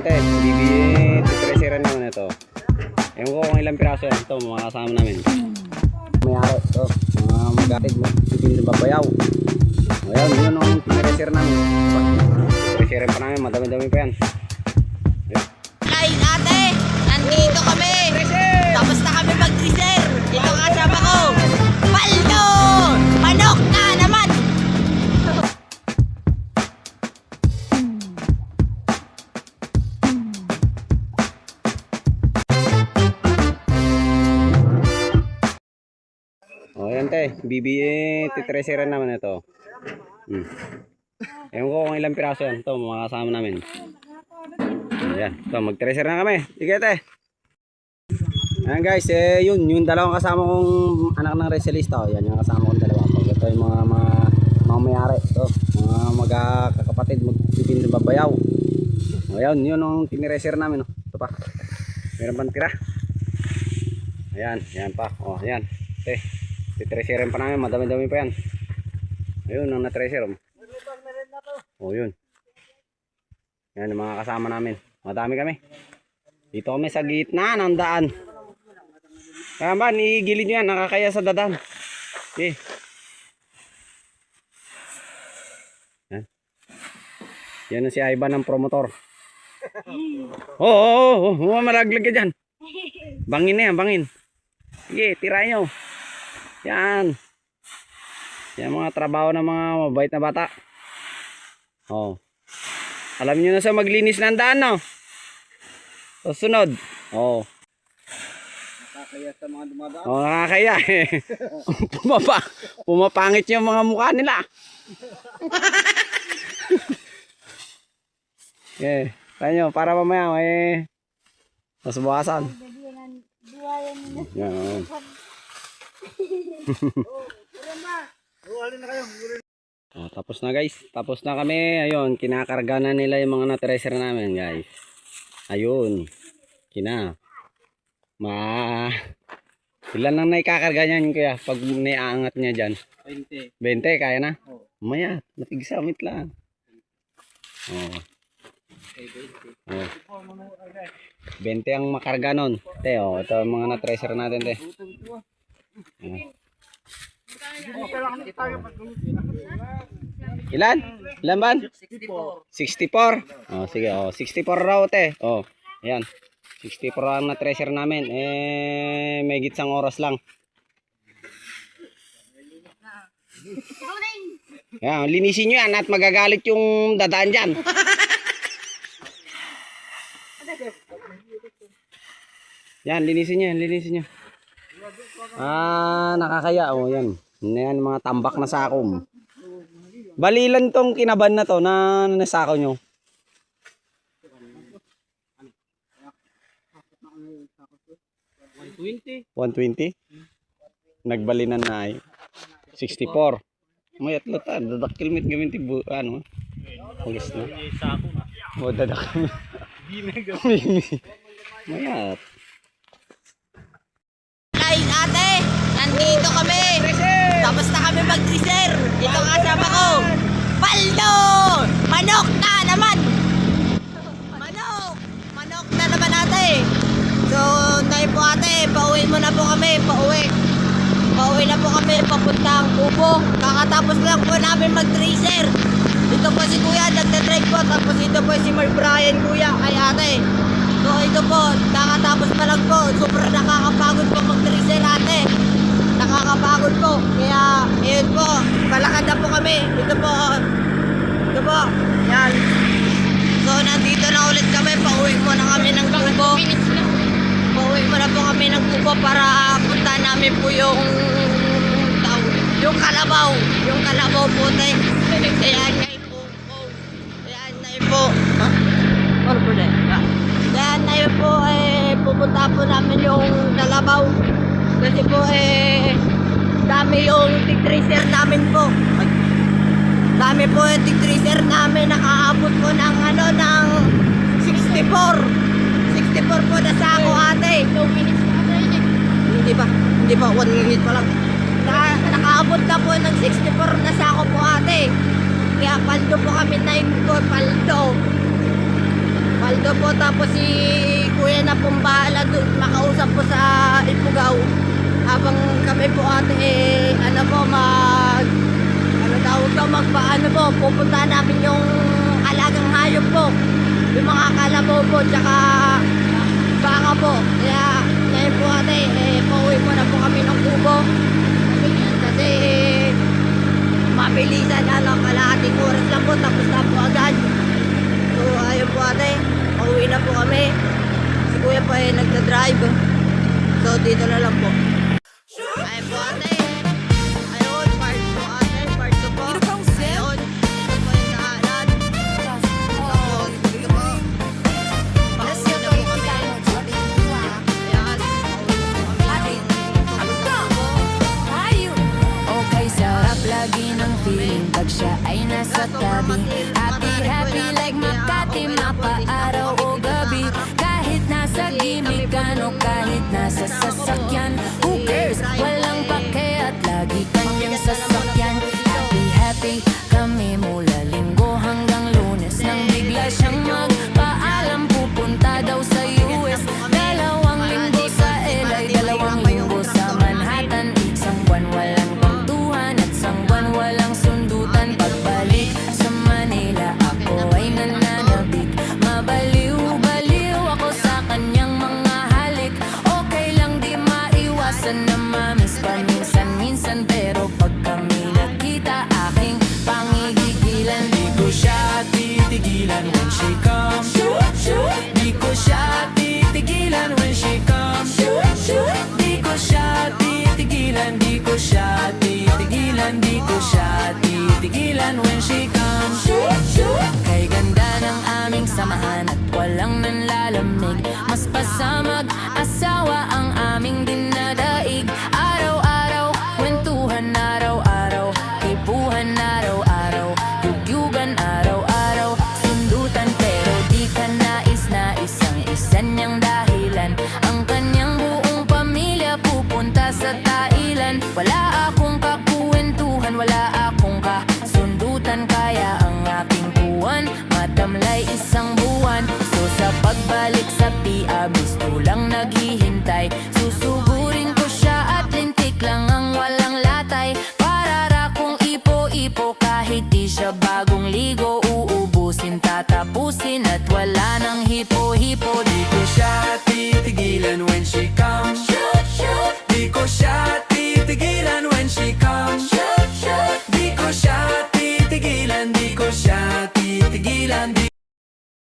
te, BBA treasurer naman ito. Ewan ko kung ilang piraso yan. Ito, mga kasama namin. May-ari, ito. Mga magatid mo. Hindi babayaw. Ayan, yun ang treasurer namin. Treasurer pa namin, madami-dami pa yan. Ay, ate! Nandito kami! Tapos na kami mag-treasure! Dito ang kasama ko! Paldo! Manok na naman! O yan te, BBA treasurer naman ito. Ewan ko kung ilang piraso yan. Ito, mga kasama namin. Ayan, ito, mag-treasurer na kami. Sige te. Ayan guys, yun, yung dalawang kasama kong anak ng reselista. Yan yung kasama kong dalawa. Pag ito yung mga may-ari. Ito, mga magkakapatid, magpipin na babayaw. O yan, yun ang tinreser namin. Ito pa. Meron pang tira. Ayan, yan pa. O, ayan. Te, titreserin pa namin. Madami-dami pa yan. Ayun, ang natreser. O, yun. Yan, yung mga kasama namin. Madami kami. Dito kami sa gitna ng daan. Kaya ba, igilid nyo yan. Nakakaya sa dadan. Okay. Yan. Yan si Ivan ng promotor. Oo, malaglag ka dyan. Bangin na yan, bangin. Sige, tirahin nyo. Yan. Yan mga trabaho ng mga mabait na bata. Oh. Alam niyo na sa maglinis ng daan, no? Susunod. Oh. Nakakaya sa mga dumadaan. Oh, nakakaya eh. Pumapangit yung mga mukha nila. Okay. Tayo, para mamaya may masbukasan. Yan. Oh, tapos na guys. Tapos na kami. Ayun, kinakarga na nila yung mga na-treasure namin, guys. Ayun. Ilan lang naikakarga niyan kuya pag naiangat niya dyan? 20. 20, kaya na? Maya, natigsamit lang. Oh. Oh. 20 ang makarga nun. Te, oh, ito ang mga na-treasure natin, te. Ilan? Ilan ba? 64. Oh, sige, oh, 64 raw, te. Oh, ayan. 64 ang na-treasure namin. May gitsang oras lang. Ayan, linisin nyo yan at magagalit yung dadaan dyan. Yan, linisin nyo, linisin nyo. Nakakaya. Oh, yan. Yan, mga tambak na sakom. Balilan tong kinaban na to na nasako nyo. 120? Nagbalinan na ay 64. May atlo ta, dadakil mit gaminti ano. Pulis na. O dadakil. Mayat. Ay, ate! Nandito kami! Tapos na kami mag-treasure! Dito ang kasama ko! Paldo! Manok na naman! Manok na naman ate! So, tayo po ate, pauwi mo na po kami, pauwi na po kami, papuntang Kubo. Kakatapos lang po namin mag-tracer. Ito po si kuya, nagte-drive po. Tapos ito po si Mark Brian kuya, ay ate. So ito po, kakatapos pa lang po. Super nakakapagod po mag-tracer ate. Nakakapagod po. Kaya, ayun po, palakad na po kami. Ito po, yan. So nandito na ulit kami, pauwi mo na kami ng Kubo. Pauwi mo na po kami ng Kubo para punta namin po yung kalabaw. Yung kalabaw po tayo. Ayan na po. Ayan na po. Ha? Ano po na? Ayan na po pupunta po namin yung kalabaw. Kasi po dami yung tig-tracer namin po. Dami po yung tig-tracer namin. Nakaabot po ng ng 64. 64 po na sako ate. 2 minutes pa ate. Hindi pa 1 minute pa lang. Nakaabot na po ng 64 na sako po ate. Kaya paldo po kami na po. Paldo Ando po, tapos si kuya na pong bahala doon makausap po sa Ipugaw. Habang kami po ate, ano po, ano tawag to, magpaano po, pupuntahan namin yung alagang hayop po. Yung mga kalabaw po, tsaka baka po. Kaya, ngayon po ate, pauwi po na po kami ng kubo. Kasi, mabilisan na lang, kalahating oras lang po, tapos na po agad. So, ayun po ate, pauwi na po kami. Si kuya po ay nagda-drive. So, dito na lang po. Ayun po ate. Ayun, part po ate, part 2 po. Ayun, ito po yung daanan. Tapos, dito po. Pauwi na po kami. Ayan, pauwi na po kami. Okay, sarap lagi ng feeling pag siya ay nasa tabi. Happy, happy like Makati, mapa-araw o gabi. Kahit nasa gimmick o kahit nasa sasakyan, who cares? Walang pake at lagi kanyang sasakyan. Happy, happy kami mula linggo hanggang Lunes. Nang bigla siyang magpaalam, pupunta daw sa US. 2 linggo sa LA, 2 linggo sa Manhattan. Isang buwan walang kwentuhan at isang buwan walang sundutan. Pagbalik sa Manila, ako ay nananabik. Mabaliw-baliw ako sa kanyang mga halik. Okay lang di maiwasan na mamiss paminsan-minsan, pero pag kami nagkita, aking pangigigilan. Di ko siya titigilan when she comes. Di ko siya titigilan when she comes. Di ko siya titigilan, di ko siya titigilan, di ko siya titigilan when she comes. Kay ganda ng aming samahan at walang nanlalamig. Mas pasamag asawa ang aming dinadaig. Araw-araw, kwentuhan araw-araw, kibuhan araw-araw, yugyugan araw-araw, sundutan pero di ka nais-nais ang isa niyang dahilan. Ang kanyang buong pamilya pupunta sa Thailand. Wala akong kakuwentuhan, wala akong kasundutan, kaya ang aking buwan matamlay isang buwan. So sa pagbalik sa PIA, gusto lang naghihintay. Susugurin ko siya at lintik lang ang walang latay. Para kong ipo-ipo kahit di siya bagong ligo, uubusin tatapusin.